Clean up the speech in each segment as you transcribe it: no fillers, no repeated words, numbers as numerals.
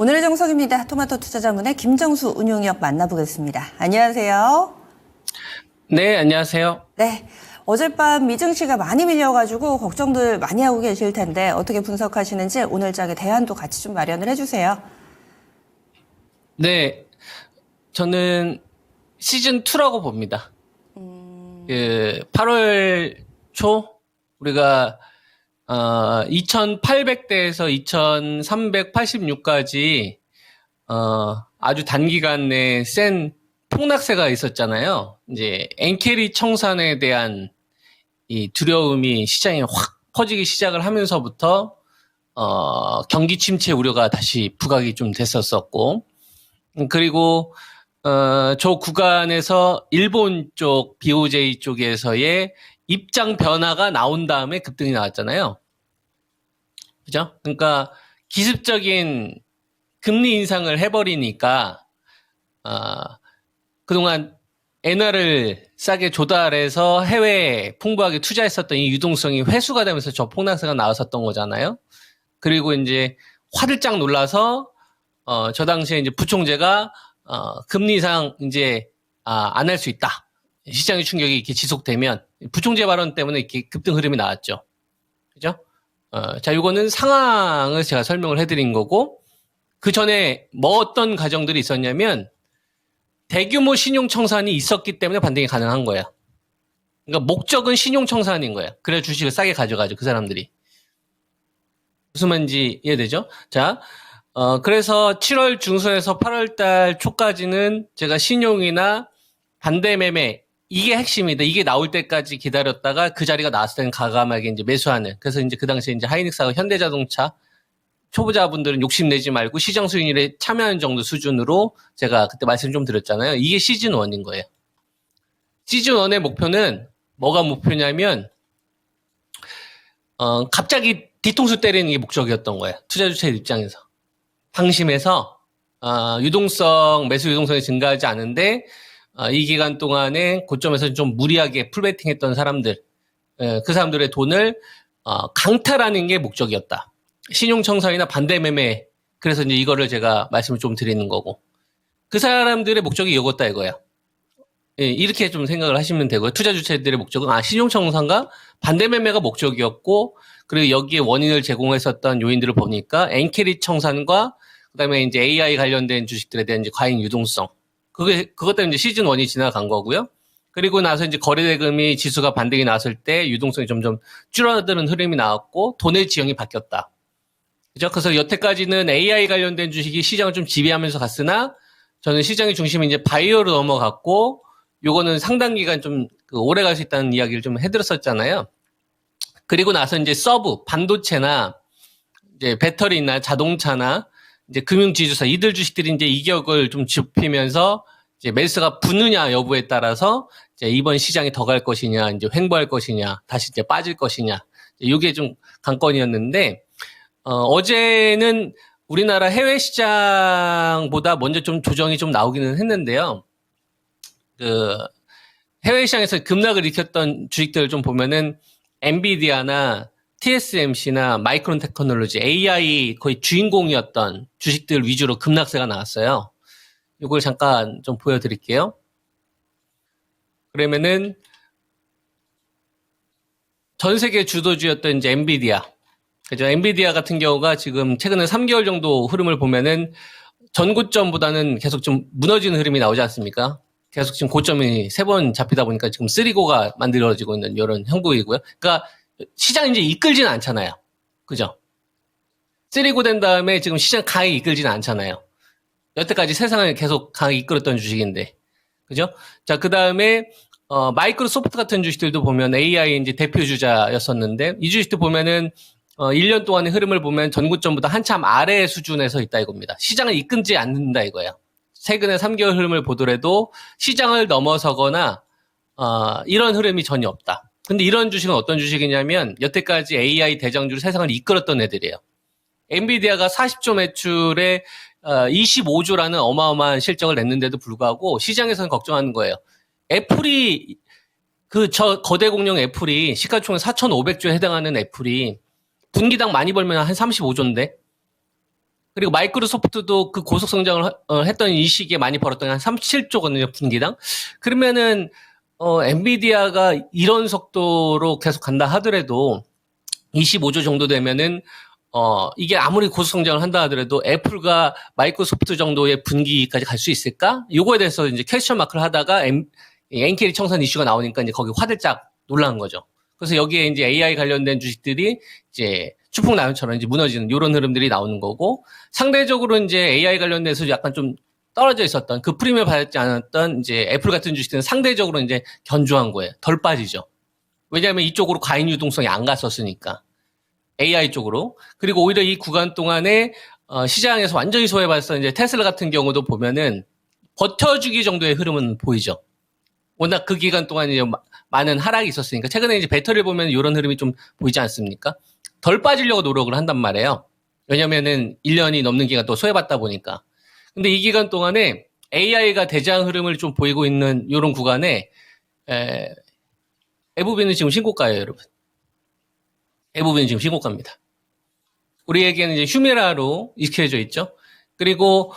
오늘의 정석입니다. 토마토 투자자문의 김정수 운용역 만나보겠습니다. 안녕하세요. 네, 안녕하세요. 네, 어젯밤 미증시가 많이 밀려가지고 걱정들 많이 하고 계실 텐데 어떻게 분석하시는지 오늘 장의 대안도 같이 좀 마련을 해주세요. 네, 저는 시즌2라고 봅니다. 8월 초 우리가 2800대에서 2386까지 아주 단기간 내에 센 폭락세가 있었잖아요. 이제 엔캐리 청산에 대한 이 두려움이 시장에 확 퍼지기 시작을 하면서부터 경기 침체 우려가 다시 부각이 좀 됐었었고, 그리고 저 구간에서 일본 쪽 BOJ 쪽에서의 입장 변화가 나온 다음에 급등이 나왔잖아요. 그죠? 그러니까 기습적인 금리 인상을 해버리니까 그동안 엔화를 싸게 조달해서 해외에 풍부하게 투자했었던 이 유동성이 회수가 되면서 저 폭락세가 나왔었던 거잖아요. 그리고 이제 화들짝 놀라서 저 당시에 이제 부총재가 금리 인상 이제 안 할 수 있다. 시장의 충격이 이렇게 지속되면 부총재 발언 때문에 이렇게 급등 흐름이 나왔죠. 그죠? 자, 요거는 상황을 제가 설명을 해드린 거고, 그 전에 뭐 어떤 과정들이 있었냐면 대규모 신용 청산이 있었기 때문에 반등이 가능한 거예요. 그러니까 목적은 신용 청산인 거예요. 그래야 주식을 싸게 가져가죠, 그 사람들이. 무슨 말인지 이해되죠? 자, 그래서 7월 중순에서 8월 달 초까지는 제가 신용이나 반대 매매, 이게 핵심이다. 이게 나올 때까지 기다렸다가 그 자리가 나왔을 때는 과감하게 이제 매수하는. 그래서 이제 그 당시에 이제 하이닉스하고 현대자동차, 초보자분들은 욕심내지 말고 시장 수익률에 참여하는 정도 수준으로 제가 그때 말씀 좀 드렸잖아요. 이게 시즌 1인 거예요. 시즌 1의 목표는 뭐가 목표냐면, 갑자기 뒤통수 때리는 게 목적이었던 거예요. 투자주체 입장에서. 방심해서, 매수 유동성이 증가하지 않은데, 이 기간 동안에 고점에서 좀 무리하게 풀베팅 했던 사람들, 그 사람들의 돈을, 강탈하는 게 목적이었다. 신용청산이나 반대매매, 그래서 이제 이거를 제가 말씀을 좀 드리는 거고. 그 사람들의 목적이 이거다 이거예요. 예, 이렇게 좀 생각을 하시면 되고요. 투자 주체들의 목적은, 신용청산과 반대매매가 목적이었고, 그리고 여기에 원인을 제공했었던 요인들을 보니까, 엔캐리 청산과, 그 다음에 이제 AI 관련된 주식들에 대한 이제 과잉 유동성. 그것 때문에 이제 시즌 1이 지나간 거고요. 그리고 나서 이제 거래대금이 지수가 반등이 나왔을 때 유동성이 점점 줄어드는 흐름이 나왔고, 돈의 지형이 바뀌었다. 그죠? 그래서 여태까지는 AI 관련된 주식이 시장을 좀 지배하면서 갔으나, 저는 시장의 중심이 이제 바이오로 넘어갔고, 요거는 상당 기간 좀 오래 갈 수 있다는 이야기를 좀 해드렸었잖아요. 그리고 나서 이제 서브, 반도체나, 이제 배터리나 자동차나, 이제 금융지주사, 이들 주식들이 이제 이격을 좀 좁히면서, 이제 매수가 붙느냐 여부에 따라서, 이제 이번 시장이 더 갈 것이냐, 이제 횡보할 것이냐, 다시 이제 빠질 것이냐, 이게 좀 관건이었는데, 어제는 우리나라 해외 시장보다 먼저 좀 조정이 좀 나오기는 했는데요. 해외 시장에서 급락을 일으켰던 주식들을 좀 보면은 엔비디아나 TSMC나 마이크론 테크놀로지, AI 거의 주인공이었던 주식들 위주로 급락세가 나왔어요. 이걸 잠깐 좀 보여드릴게요. 그러면은 전 세계 주도주였던 이제 엔비디아. 그죠? 엔비디아 같은 경우가 지금 최근에 3개월 정도 흐름을 보면은 전고점보다는 계속 좀 무너지는 흐름이 나오지 않습니까? 계속 지금 고점이 3번 잡히다 보니까 지금 쓰리고가 만들어지고 있는 이런 형국이고요. 그러니까 시장이 이제 이끌지는 않잖아요. 그죠? 쓰리고 된 다음에 지금 시장 강하게 이끌지는 않잖아요. 여태까지 세상을 계속 강하게 이끌었던 주식인데. 그죠? 자, 그 다음에, 마이크로소프트 같은 주식들도 보면 AI 이제 대표 주자였었는데, 이 주식도 보면은, 1년 동안의 흐름을 보면 전고점보다 한참 아래 수준에서 있다 이겁니다. 시장을 이끌지 않는다 이거예요. 최근에 3개월 흐름을 보더라도 시장을 넘어서거나, 이런 흐름이 전혀 없다. 근데 이런 주식은 어떤 주식이냐면, 여태까지 AI 대장주로 세상을 이끌었던 애들이에요. 엔비디아가 40조 매출에 25조라는 어마어마한 실적을 냈는데도 불구하고 시장에서는 걱정하는 거예요. 애플이 저 거대 공룡 애플이 시가총액 4,500조에 해당하는 애플이 분기당 많이 벌면 한 35조인데 그리고 마이크로소프트도 그 고속 성장을 했던 이 시기에 많이 벌었던 한 37조거든요, 분기당. 그러면은 엔비디아가 이런 속도로 계속 간다 하더라도 25조 정도 되면은 이게 아무리 고속 성장을 한다 하더라도 애플과 마이크로소프트 정도의 분기까지 갈 수 있을까? 요거에 대해서 이제 퀘스천 마크를 하다가 엔캐리 청산 이슈가 나오니까 이제 거기 화들짝 놀란 거죠. 그래서 여기에 이제 AI 관련된 주식들이 이제 추풍나연처럼 이제 무너지는 이런 흐름들이 나오는 거고, 상대적으로 이제 AI 관련돼서 약간 좀 떨어져 있었던 그 프리미엄 받지 않았던 이제 애플 같은 주식들은 상대적으로 이제 견조한 거예요. 덜 빠지죠. 왜냐하면 이쪽으로 과잉 유동성이 안 갔었으니까. AI 쪽으로. 그리고 오히려 이 구간 동안에 시장에서 완전히 소외받았던 이제 테슬라 같은 경우도 보면은 버텨주기 정도의 흐름은 보이죠. 워낙 그 기간 동안 이제 많은 하락이 있었으니까. 최근에 이제 배터리를 보면 이런 흐름이 좀 보이지 않습니까? 덜 빠지려고 노력을 한단 말이에요. 왜냐면은 1년이 넘는 기간 또 소외받다 보니까. 근데 이 기간 동안에 AI가 대장 흐름을 좀 보이고 있는 이런 구간에 에브비는 지금 신고가예요, 여러분. 에브비는 지금 신고가입니다. 우리에게는 이제 휴미라로 익혀져 있죠. 그리고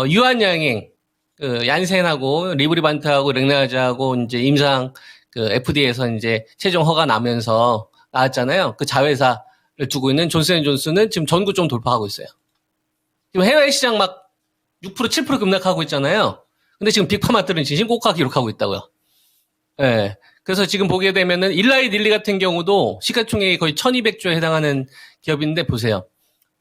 유한양행, 그 얀센하고 리브리반트하고 렉나자하고 이제 임상 그 FDA에서 이제 최종 허가 나면서 나왔잖아요. 그 자회사를 두고 있는 존슨앤존슨은 지금 전구 좀 돌파하고 있어요. 지금 해외 시장 막 6%, 7% 급락하고 있잖아요. 근데 지금 빅파마들은 지금 신고가 기록하고 있다고요. 예. 그래서 지금 보게 되면은 일라이 딜리 같은 경우도 시가총액이 거의 1200조에 해당하는 기업인데 보세요.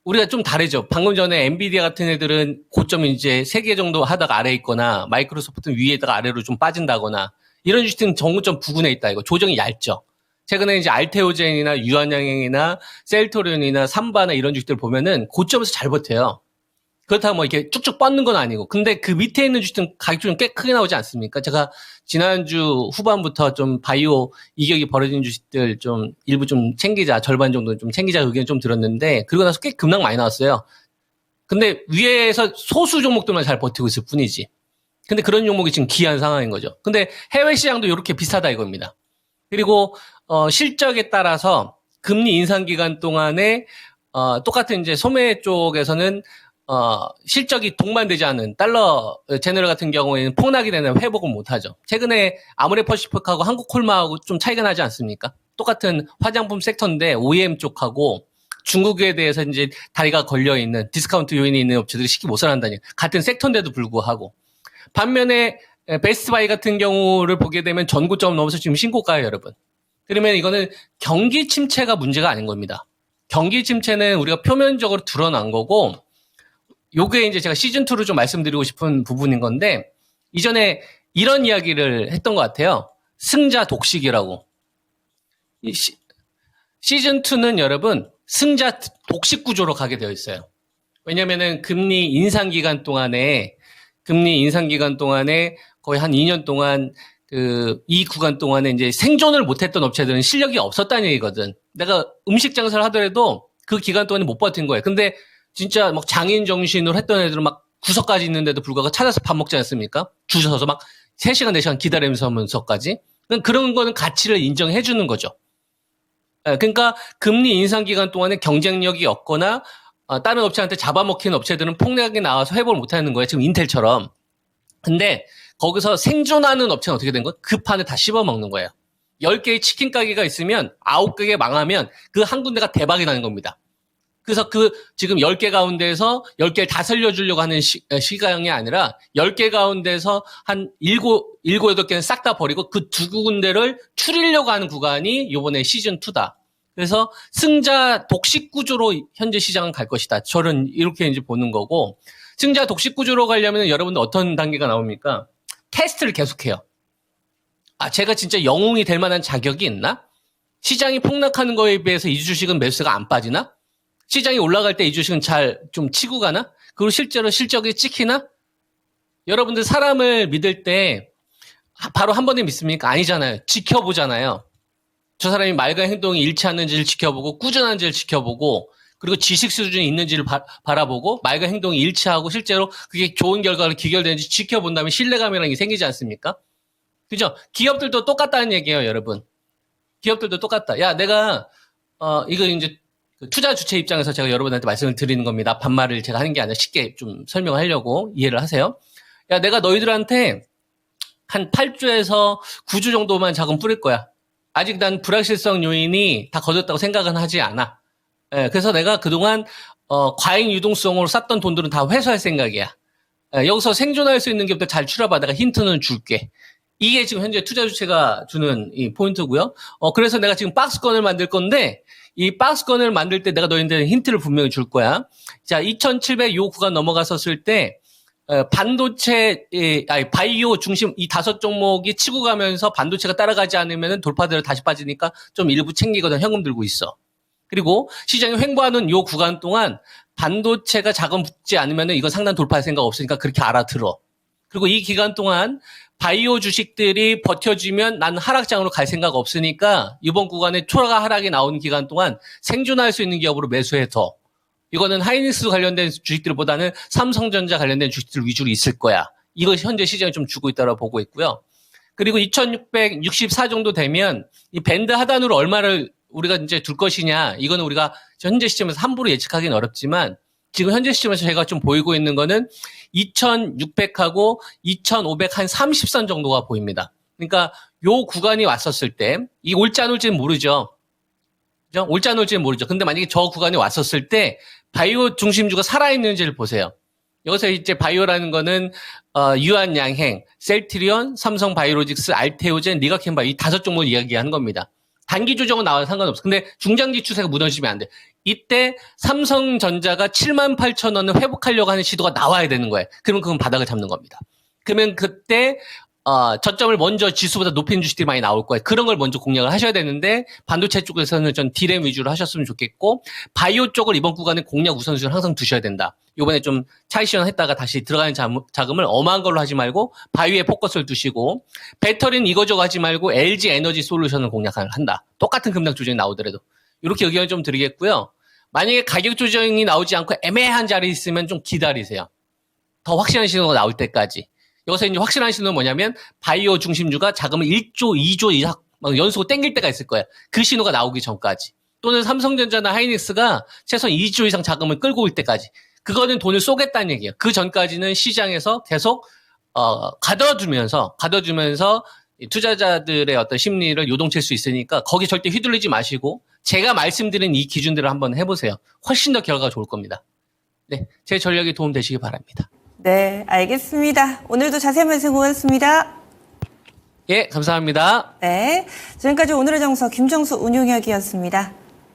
우리가 좀 다르죠. 방금 전에 엔비디아 같은 애들은 고점 이제 3개 정도 하다가 아래에 있거나 마이크로소프트는 위에다가 아래로 좀 빠진다거나 이런 주식은 정구점 부근에 있다 이거. 조정이 얇죠. 최근에 이제 알테오젠이나 유한양행이나 셀토리온이나 삼바나 이런 주식들 보면은 고점에서 잘 버텨요. 그렇다고 뭐 이렇게 쭉쭉 뻗는 건 아니고. 근데 그 밑에 있는 주식들은 가격이 좀 꽤 크게 나오지 않습니까? 제가 지난주 후반부터 좀 바이오 이격이 벌어진 주식들 좀 일부 좀 챙기자, 절반 정도 좀 챙기자 의견 좀 들었는데, 그러고 나서 꽤 급락 많이 나왔어요. 근데 위에서 소수 종목들만 잘 버티고 있을 뿐이지. 근데 그런 종목이 지금 기이한 상황인 거죠. 근데 해외 시장도 이렇게 비슷하다 이겁니다. 그리고 실적에 따라서 금리 인상 기간 동안에 똑같은 이제 소매 쪽에서는 실적이 동반되지 않은 달러 제너럴 같은 경우에는 폭락이 되는 회복을 못하죠. 최근에 아모레퍼시픽하고 한국콜마하고 좀 차이가 나지 않습니까? 똑같은 화장품 섹터인데 OEM 쪽하고 중국에 대해서 이제 다리가 걸려있는 디스카운트 요인이 있는 업체들이 쉽게 못 살아난다니. 같은 섹터인데도 불구하고. 반면에 베스트바이 같은 경우를 보게 되면 전고점 넘어서 지금 신고가예요, 여러분. 그러면 이거는 경기 침체가 문제가 아닌 겁니다. 경기 침체는 우리가 표면적으로 드러난 거고, 요게 이제 제가 시즌2로 좀 말씀드리고 싶은 부분인 건데, 이전에 이런 이야기를 했던 것 같아요. 승자 독식이라고. 시즌2는 여러분, 승자 독식 구조로 가게 되어 있어요. 왜냐면은 금리 인상 기간 동안에 거의 한 2년 동안 이 구간 동안에 이제 생존을 못했던 업체들은 실력이 없었다는 얘기거든. 내가 음식 장사를 하더라도 그 기간 동안에 못 버틴 거예요. 근데 진짜 막 장인 정신으로 했던 애들은 막 구석까지 있는데도 불구하고 찾아서 밥 먹지 않습니까? 줄 서서 막 3시간, 4시간 기다리면서까지. 그런 거는 가치를 인정해 주는 거죠. 그러니까 금리 인상 기간 동안에 경쟁력이 없거나 다른 업체한테 잡아먹히는 업체들은 폭락이 나와서 회복을 못하는 거예요. 지금 인텔처럼. 근데 거기서 생존하는 업체는 어떻게 된 거예요? 그 판을 다 씹어먹는 거예요. 10개의 치킨 가게가 있으면 9개 망하면 그 한 군데가 대박이 나는 겁니다. 그래서 지금 10개 가운데에서 10개를 다 살려주려고 하는 시간이 아니라 10개 가운데서 한 7, 8개는 싹 다 버리고 그 두 군데를 추리려고 하는 구간이 요번에 시즌2다. 그래서 승자 독식 구조로 현재 시장은 갈 것이다. 저는 이렇게 이제 보는 거고, 승자 독식 구조로 가려면 여러분들 어떤 단계가 나옵니까? 테스트를 계속해요. 제가 진짜 영웅이 될 만한 자격이 있나? 시장이 폭락하는 거에 비해서 이 주식은 매수세가 안 빠지나? 시장이 올라갈 때 이 주식은 잘 좀 치고 가나? 그리고 실제로 실적이 찍히나? 여러분들 사람을 믿을 때 바로 한 번에 믿습니까? 아니잖아요. 지켜보잖아요. 저 사람이 말과 행동이 일치하는지를 지켜보고 꾸준한지를 지켜보고 그리고 지식 수준이 있는지를 바라보고 말과 행동이 일치하고 실제로 그게 좋은 결과로 기결되는지 지켜본 다음에 신뢰감이라는 게 생기지 않습니까? 그죠? 기업들도 똑같다는 얘기예요, 여러분. 기업들도 똑같다. 야, 내가 이거 이제 그 투자 주체 입장에서 제가 여러분한테 말씀을 드리는 겁니다. 반말을 제가 하는 게 아니라 쉽게 좀 설명하려고 이해를 하세요. 야, 내가 너희들한테 한 8주에서 9주 정도만 자금 뿌릴 거야. 아직 난 불확실성 요인이 다 거뒀다고 생각은 하지 않아. 예, 그래서 내가 그동안 과잉 유동성으로 쌌던 돈들은 다 회수할 생각이야. 예, 여기서 생존할 수 있는 것부터 잘 추려봐. 내가 힌트는 줄게. 이게 지금 현재 투자 주체가 주는 이 포인트고요. 그래서 내가 지금 박스권을 만들 건데 이 박스권을 만들 때 내가 너희한테 힌트를 분명히 줄 거야. 자, 2,700 요 구간 넘어갔었을 때 반도체, 바이오 중심 이 5종목이 치고 가면서 반도체가 따라가지 않으면 돌파대로 다시 빠지니까 좀 일부 챙기거든 현금 들고 있어. 그리고 시장이 횡보하는 요 구간 동안 반도체가 자금 붙지 않으면 이건 상단 돌파할 생각 없으니까 그렇게 알아들어. 그리고 이 기간 동안 바이오 주식들이 버텨주면 난 하락장으로 갈 생각 없으니까 이번 구간에 초과 하락이 나오는 기간 동안 생존할 수 있는 기업으로 매수해 더. 이거는 하이닉스 관련된 주식들보다는 삼성전자 관련된 주식들 위주로 있을 거야. 이것이 현재 시장이 좀 주고 있다고 보고 있고요. 그리고 2664 정도 되면 이 밴드 하단으로 얼마를 우리가 이제 둘 것이냐. 이거는 우리가 현재 시점에서 함부로 예측하기는 어렵지만 지금 현재 시점에서 제가 좀 보이고 있는 거는 2600하고 2500 한 30선 정도가 보입니다. 그러니까 요 구간이 왔었을 때 이 올지 안 올지는 모르죠. 그죠? 올지 안 올지는 모르죠. 근데 만약에 저 구간이 왔었을 때 바이오 중심주가 살아있는지를 보세요. 여기서 이제 바이오라는 거는 유한양행, 셀트리온, 삼성바이오로직스, 알테오젠, 리가켄바이오 이 5종목을 이야기하는 겁니다. 단기 조정은 나와도 상관없어. 근데 중장기 추세가 무너지면 안 돼. 이때 삼성전자가 78,000원을 회복하려고 하는 시도가 나와야 되는 거예요. 그러면 그건 바닥을 잡는 겁니다. 그러면 그때 저점을 먼저 지수보다 높인 주식들이 많이 나올 거예요. 그런 걸 먼저 공략을 하셔야 되는데 반도체 쪽에서는 전 디램 위주로 하셨으면 좋겠고 바이오 쪽을 이번 구간에 공략 우선순위를 항상 두셔야 된다. 이번에 좀 차익 실현했다가 다시 들어가는 자금을 어마한 걸로 하지 말고 바이오에 포커스를 두시고 배터리는 이거저거 하지 말고 LG 에너지 솔루션을 공략을 한다. 똑같은 급락 조정이 나오더라도. 이렇게 의견을 좀 드리겠고요. 만약에 가격 조정이 나오지 않고 애매한 자리에 있으면 좀 기다리세요. 더 확실한 신호가 나올 때까지. 여기서 이제 확실한 신호는 뭐냐면 바이오 중심주가 자금을 1조, 2조 이상 연속으로 땡길 때가 있을 거예요. 그 신호가 나오기 전까지. 또는 삼성전자나 하이닉스가 최소한 2조 이상 자금을 끌고 올 때까지. 그거는 돈을 쏘겠다는 얘기예요. 그 전까지는 시장에서 계속 가둬두면서 투자자들의 어떤 심리를 요동칠 수 있으니까 거기 절대 휘둘리지 마시고 제가 말씀드린 이 기준들을 한번 해보세요. 훨씬 더 결과가 좋을 겁니다. 네, 제 전략이 도움되시기 바랍니다. 네, 알겠습니다. 오늘도 자세한 말씀 고맙습니다. 예, 감사합니다. 네, 지금까지 오늘의 정서 김정수 운용혁이었습니다.